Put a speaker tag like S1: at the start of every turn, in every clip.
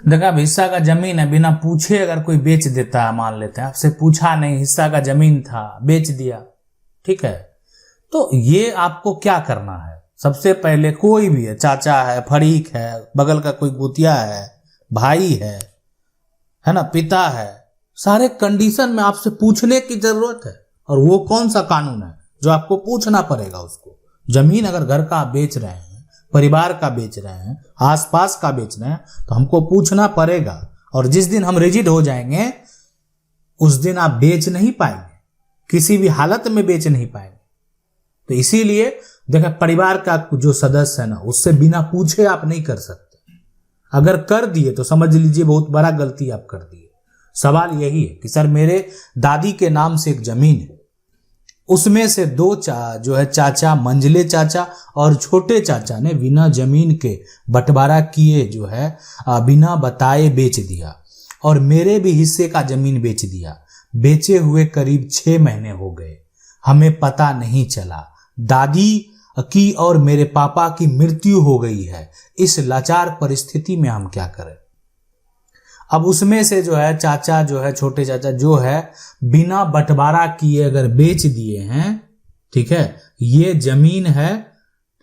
S1: देखा, अब हिस्सा का जमीन है, बिना पूछे अगर कोई बेच देता है, मान लेते हैं आपसे पूछा नहीं, हिस्सा का जमीन था, बेच दिया, ठीक है, तो ये आपको क्या करना है? सबसे पहले कोई भी है, चाचा है, फरीक है, बगल का कोई गुतिया है, भाई है ना, पिता है, सारे कंडीशन में आपसे पूछने की जरूरत है। और वो कौन सा कानून है जो आपको पूछना पड़ेगा उसको? जमीन अगर घर का आप बेच रहे हैं, परिवार का बेच रहे हैं, आसपास का बेच रहे हैं, तो हमको पूछना पड़ेगा। और जिस दिन हम रिजिड हो जाएंगे उस दिन आप बेच नहीं पाएंगे, किसी भी हालत में बेच नहीं पाएंगे। तो इसीलिए देखा, परिवार का जो सदस्य है ना, उससे बिना पूछे आप नहीं कर सकते। अगर कर दिए तो समझ लीजिए बहुत बड़ा गलती आप कर दिए। सवाल यही है कि सर मेरे दादी के नाम से एक जमीन है, उसमें से दो जो है चाचा, मंझले चाचा और छोटे चाचा ने बिना जमीन के बंटवारा किए जो है बिना बताए बेच दिया, और मेरे भी हिस्से का जमीन बेच दिया। बेचे हुए करीब 6 महीने हो गए, हमें पता नहीं चला। दादी की और मेरे पापा की मृत्यु हो गई है। इस लाचार परिस्थिति में हम क्या करें? अब उसमें से जो है चाचा जो है, छोटे चाचा जो है, बिना बंटवारा किए अगर बेच दिए हैं, ठीक है, ये जमीन है,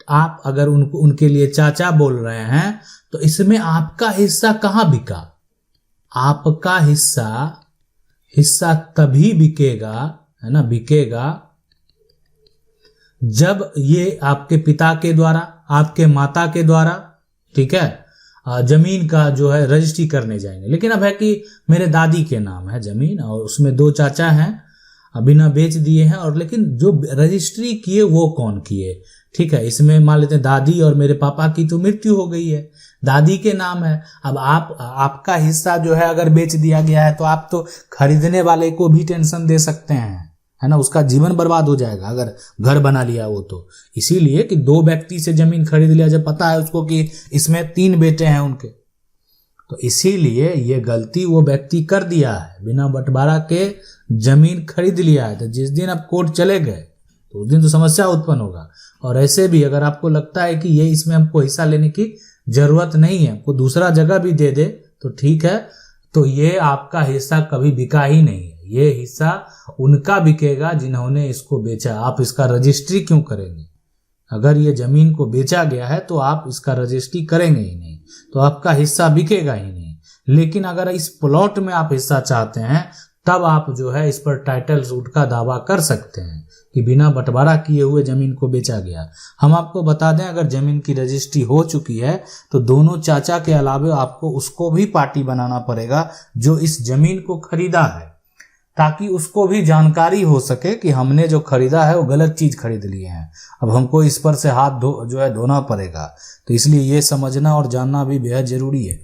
S1: आप अगर उनके लिए चाचा बोल रहे हैं, तो इसमें आपका हिस्सा कहाँ बिका? आपका हिस्सा तभी बिकेगा, है ना, बिकेगा जब ये आपके पिता के द्वारा, आपके माता के द्वारा, ठीक है, जमीन का जो है रजिस्ट्री करने जाएंगे। लेकिन अब है कि मेरे दादी के नाम है जमीन और उसमें 2 चाचा हैं, बिना बेच दिए हैं, और लेकिन जो रजिस्ट्री किए वो कौन किए? ठीक है, इसमें मान लेते हैं दादी और मेरे पापा की तो मृत्यु हो गई है, दादी के नाम है। अब आपका हिस्सा जो है अगर बेच दिया गया है तो आप तो खरीदने वाले को भी टेंशन दे सकते हैं, है ना, उसका जीवन बर्बाद हो जाएगा अगर घर बना लिया वो तो। इसीलिए कि 2 व्यक्ति से जमीन खरीद लिया, जब पता है उसको कि इसमें 3 बेटे हैं उनके, तो इसीलिए ये गलती वो व्यक्ति कर दिया है, बिना बंटवारा के जमीन खरीद लिया है। तो जिस दिन आप कोर्ट चले गए तो उस दिन तो समस्या उत्पन्न होगा। और ऐसे भी अगर आपको लगता है कि ये इसमें हमको हिस्सा लेने की जरूरत नहीं है, आपको दूसरा जगह भी दे दे तो ठीक है, तो ये आपका हिस्सा कभी बिका ही नहीं है। ये हिस्सा उनका बिकेगा जिन्होंने इसको बेचा। आप इसका रजिस्ट्री क्यों करेंगे? अगर ये जमीन को बेचा गया है तो आप इसका रजिस्ट्री करेंगे ही नहीं, तो आपका हिस्सा बिकेगा ही नहीं। लेकिन अगर इस प्लॉट में आप हिस्सा चाहते हैं तब आप जो है इस पर टाइटल सूट का दावा कर सकते हैं कि बिना बंटवारा किए हुए जमीन को बेचा गया। हम आपको बता दें, अगर जमीन की रजिस्ट्री हो चुकी है तो दोनों चाचा के अलावा आपको उसको भी पार्टी बनाना पड़ेगा जो इस जमीन को खरीदा है, ताकि उसको भी जानकारी हो सके कि हमने जो खरीदा है वो गलत चीज खरीद लिए हैं। अब हमको इस पर से हाथ जो है धोना पड़ेगा। तो इसलिए ये समझना और जानना भी बेहद जरूरी है।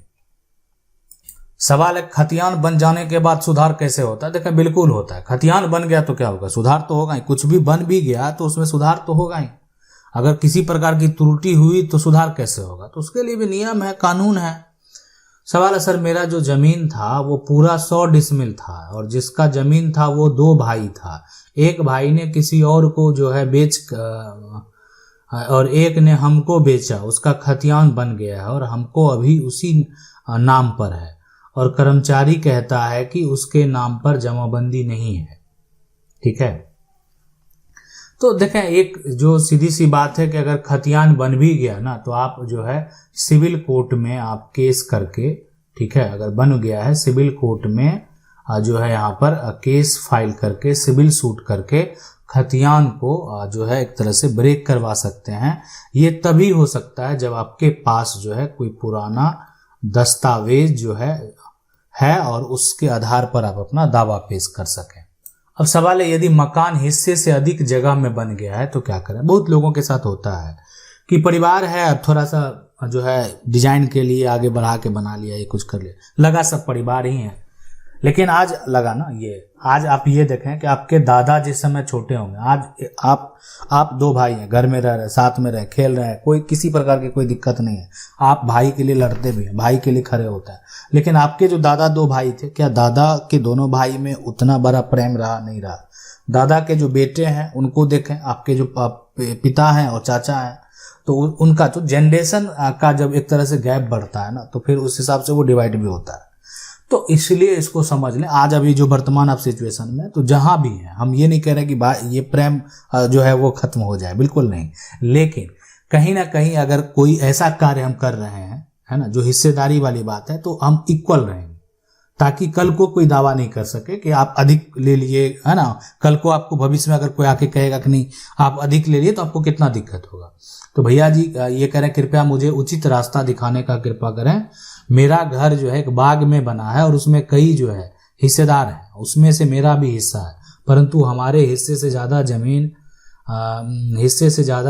S1: सवाल है, खतियान बन जाने के बाद सुधार कैसे होता है? देखिए, बिल्कुल होता है। खतियान बन गया तो क्या होगा? सुधार तो होगा ही। कुछ भी बन भी गया तो उसमें सुधार तो होगा ही। अगर किसी प्रकार की त्रुटि हुई तो सुधार कैसे होगा? तो उसके लिए भी नियम है, कानून है। सवाल है, सर मेरा जो जमीन था वो पूरा 100 डिसमिल था और जिसका जमीन था वो 2 भाई था। एक भाई ने किसी और को जो है और एक ने हमको बेचा, उसका खतियान बन गया है और हमको अभी उसी नाम पर है, और कर्मचारी कहता है कि उसके नाम पर जमाबंदी नहीं है। ठीक है, तो देखें, एक जो सीधी सी बात है कि अगर खतियान बन भी गया ना तो आप जो है सिविल कोर्ट में आप केस करके, ठीक है, अगर बन गया है सिविल कोर्ट में जो है यहाँ पर केस फाइल करके, सिविल सूट करके खतियान को जो है एक तरह से ब्रेक करवा सकते हैं। ये तभी हो सकता है जब आपके पास जो है कोई पुराना दस्तावेज जो है और उसके आधार पर आप अपना दावा पेश कर सकें। अब सवाल है, यदि मकान हिस्से से अधिक जगह में बन गया है तो क्या करें? बहुत लोगों के साथ होता है कि परिवार है, अब थोड़ा सा जो है डिजाइन के लिए आगे बढ़ा के बना लिया, ये कुछ कर लिया, लगा सब परिवार ही है। लेकिन आज लगा ना, ये आज आप ये देखें कि आपके दादा जिस समय छोटे होंगे, आज आप 2 भाई हैं, घर में रह रहे, साथ में रहे, खेल रहे हैं, कोई किसी प्रकार की कोई दिक्कत नहीं है। आप भाई के लिए लड़ते भी हैं, भाई के लिए खड़े होता है। लेकिन आपके जो दादा 2 भाई थे, क्या दादा के दोनों भाई में उतना बड़ा प्रेम रहा? नहीं रहा। दादा के जो बेटे हैं उनको देखें, आपके जो पिता हैं और चाचा हैं, तो उनका तो जनरेशन का जब एक तरह से गैप बढ़ता है ना, तो फिर उस हिसाब से वो डिवाइड भी होता है। तो इसलिए इसको समझ लें। आज अभी जो वर्तमान आप सिचुएशन में, तो जहां भी है, हम ये नहीं कह रहे कि ये प्रेम जो है वो खत्म हो जाए, बिल्कुल नहीं, लेकिन कहीं ना कहीं अगर कोई ऐसा कार्य हम कर रहे हैं, है ना, जो हिस्सेदारी वाली बात है, तो हम इक्वल रहेंगे, ताकि कल को कोई दावा नहीं कर सके कि आप अधिक ले लिए, है ना। कल को आपको भविष्य में अगर कोई आके कहेगा कि नहीं आप अधिक ले लिए, तो आपको कितना दिक्कत होगा। तो भैया जी ये कह रहे हैं, कृपया मुझे उचित रास्ता दिखाने का कृपा करें। मेरा घर जो है एक बाग में बना है और उसमें कई जो है हिस्सेदार हैं, उसमें से मेरा भी हिस्सा है, परंतु हमारे हिस्से से ज़्यादा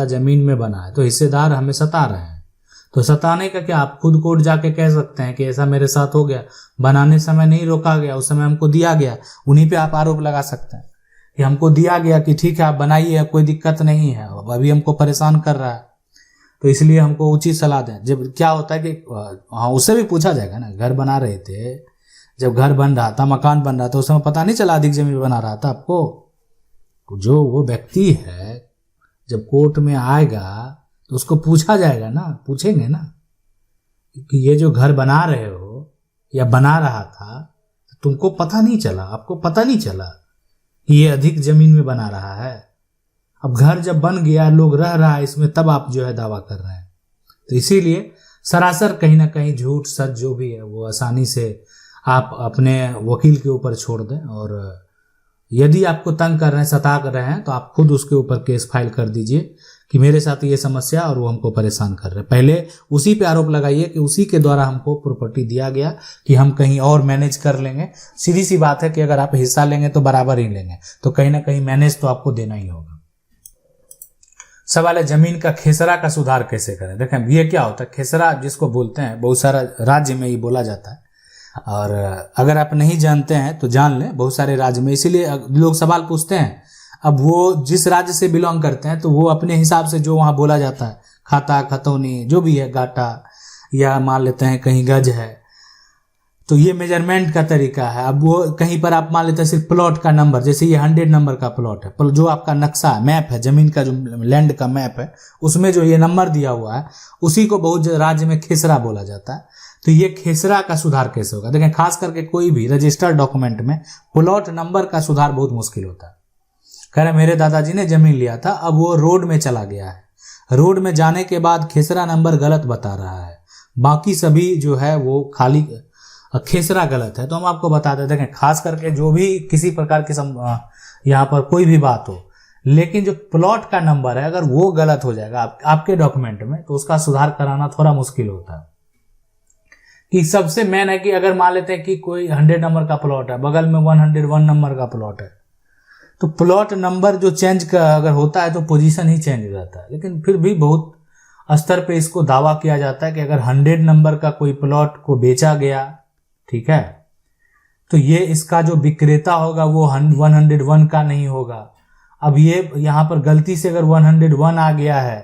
S1: जमीन में बना है, तो हिस्सेदार हमें सता रहे हैं। तो सताने का क्या, आप खुद कोर्ट जाके कह सकते हैं कि ऐसा मेरे साथ हो गया, बनाने समय नहीं रोका गया, उस समय हमको दिया गया, उन्हीं पे आप आरोप लगा सकते हैं कि हमको दिया गया कि ठीक है आप बनाइए, कोई दिक्कत नहीं है, अभी हमको परेशान कर रहा है, तो इसलिए हमको उचित सलाह दें। जब क्या होता है कि हाँ, उससे भी पूछा जाएगा ना, घर बना रहे थे, जब घर बन रहा था, मकान बन रहा था, उस समय पता नहीं चला अधिक जमीन बना रहा था आपको? जो वो व्यक्ति है जब कोर्ट में आएगा तो उसको पूछा जाएगा ना, पूछेंगे ना कि ये जो घर बना रहे हो या बना रहा था, तुमको पता नहीं चला, आपको पता नहीं चला कि ये अधिक जमीन में बना रहा है। अब घर जब बन गया, लोग रह रहा है इसमें, तब आप जो है दावा कर रहे हैं। तो इसीलिए सरासर कहीं ना कहीं झूठ सच जो भी है वो आसानी से आप अपने वकील के ऊपर छोड़ दें, और यदि आपको तंग कर रहे हैं, सता कर रहे हैं, तो आप खुद उसके ऊपर केस फाइल कर दीजिए कि मेरे साथ ये समस्या और वो हमको परेशान कर रहे हैं। पहले उसी पे आरोप लगाइए कि उसी के द्वारा हमको प्रॉपर्टी दिया गया कि हम कहीं और मैनेज कर लेंगे। सीधी सी बात है कि अगर आप हिस्सा लेंगे तो बराबर ही लेंगे, तो कहीं ना कहीं मैनेज तो आपको देना ही होगा। सवाल है, जमीन का खेसरा का सुधार कैसे करें? देखें, ये क्या होता है खेसरा, जिसको बोलते हैं, बहुत सारा राज्य में ये बोला जाता है, और अगर आप नहीं जानते हैं तो जान लें, बहुत सारे राज्य में, इसीलिए लोग सवाल पूछते हैं। अब वो जिस राज्य से बिलोंग करते हैं तो वो अपने हिसाब से जो वहाँ बोला जाता है, खाता, खतौनी, जो भी है, गाटा, या मान लेते हैं कहीं गज है, तो ये मेजरमेंट का तरीका है। अब वो कहीं पर आप मान लेते हैं सिर्फ प्लॉट का नंबर, जैसे ये 100 नंबर का प्लॉट है, पर जो आपका नक्शा मैप है, जमीन का जो लैंड का मैप है, उसमें जो ये नंबर दिया हुआ है, उसी को बहुत राज्य में खेसरा बोला जाता है। तो ये खेसरा का सुधार कैसे होगा? देखें, खास करके कोई भी रजिस्टर्ड डॉक्यूमेंट में प्लॉट नंबर का सुधार बहुत मुश्किल होता है। कह रहे मेरे दादाजी ने जमीन लिया था, अब वो रोड में चला गया है, रोड में जाने के बाद खेसरा नंबर गलत बता रहा है, बाकी सभी जो है वो खाली खेसरा गलत है। तो हम आपको बता देते हैं, खास करके जो भी किसी प्रकार की यहाँ पर कोई भी बात हो, लेकिन जो प्लॉट का नंबर है अगर वो गलत हो जाएगा आपके डॉक्यूमेंट में, तो उसका सुधार कराना थोड़ा मुश्किल होता है। कि सबसे मेन है कि अगर मान लेते हैं कि कोई 100 नंबर का प्लॉट है, बगल में 101 नंबर का प्लॉट है, तो प्लॉट नंबर जो चेंज का अगर होता है तो पोजीशन ही चेंज हो जाता है। लेकिन फिर भी बहुत स्तर पे इसको दावा किया जाता है कि अगर 100 नंबर का कोई प्लॉट को बेचा गया, ठीक है, तो ये इसका जो विक्रेता होगा वो 101 का नहीं होगा। अब ये यहाँ पर गलती से अगर 101 आ गया है,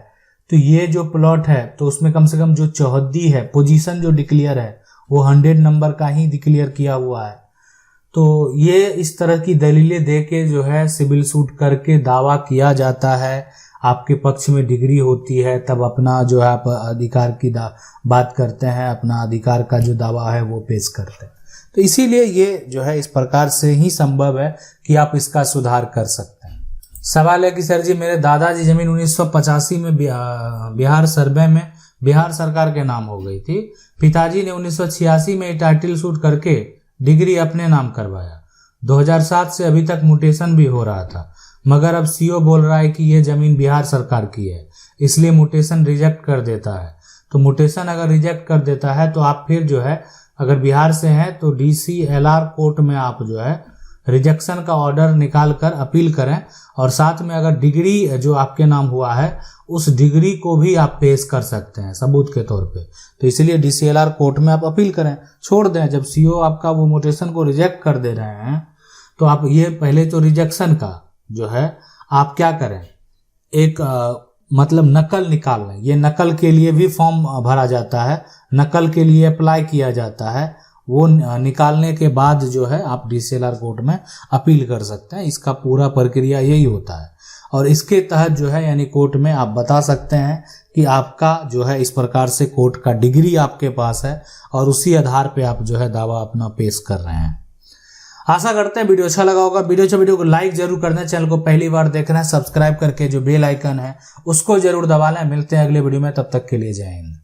S1: तो ये जो प्लॉट है तो उसमें कम से कम जो चौहद्दी है, पोजीशन जो डिक्लेयर है, वो 100 नंबर का ही डिक्लेयर किया हुआ है। तो ये इस तरह की दलीलें दे के जो है सिविल सूट करके दावा किया जाता है, आपके पक्ष में डिग्री होती है, तब अपना जो है आप अधिकार की बात करते हैं, अपना अधिकार का जो दावा है वो पेश करते हैं। तो इसीलिए ये जो है इस प्रकार से ही संभव है कि आप इसका सुधार कर सकते हैं। सवाल है कि सर जी मेरे दादाजी जमीन 1985 में बिहार सर्वे में बिहार सरकार के नाम हो गई थी, पिताजी ने 1986 में टाइटल सूट करके डिग्री अपने नाम करवाया, 2007 से अभी तक म्यूटेशन भी हो रहा था, मगर अब सीओ बोल रहा है कि यह जमीन बिहार सरकार की है, इसलिए म्यूटेशन रिजेक्ट कर देता है। तो म्यूटेशन अगर रिजेक्ट कर देता है तो आप फिर जो है अगर बिहार से हैं तो DCLR कोर्ट में आप जो है रिजेक्शन का ऑर्डर निकाल कर अपील करें, और साथ में अगर डिग्री जो आपके नाम हुआ है उस डिग्री को भी आप पेश कर सकते हैं सबूत के तौर पे। तो इसलिए DCLR कोर्ट में आप अपील करें, छोड़ दें। जब CO आपका वो म्यूटेशन को रिजेक्ट कर दे रहे हैं तो आप ये पहले तो रिजेक्शन का जो है आप क्या करें, एक मतलब नकल निकाल लें। ये नकल के लिए भी फॉर्म भरा जाता है, नकल के लिए अप्लाई किया जाता है, वो निकालने के बाद जो है आप DCLR कोर्ट में अपील कर सकते हैं। इसका पूरा प्रक्रिया यही होता है, और इसके तहत जो है यानी कोर्ट में आप बता सकते हैं कि आपका जो है इस प्रकार से कोर्ट का डिग्री आपके पास है और उसी आधार पे आप जो है दावा अपना पेश कर रहे हैं। आशा करते हैं वीडियो अच्छा लगा होगा। वीडियो को लाइक जरूर कर दें। चैनल को पहली बार देख रहे हैं, सब्सक्राइब करके जो बेल आइकन है उसको जरूर दबा लें। मिलते हैं अगले वीडियो में, तब तक के लिए जय हिंद।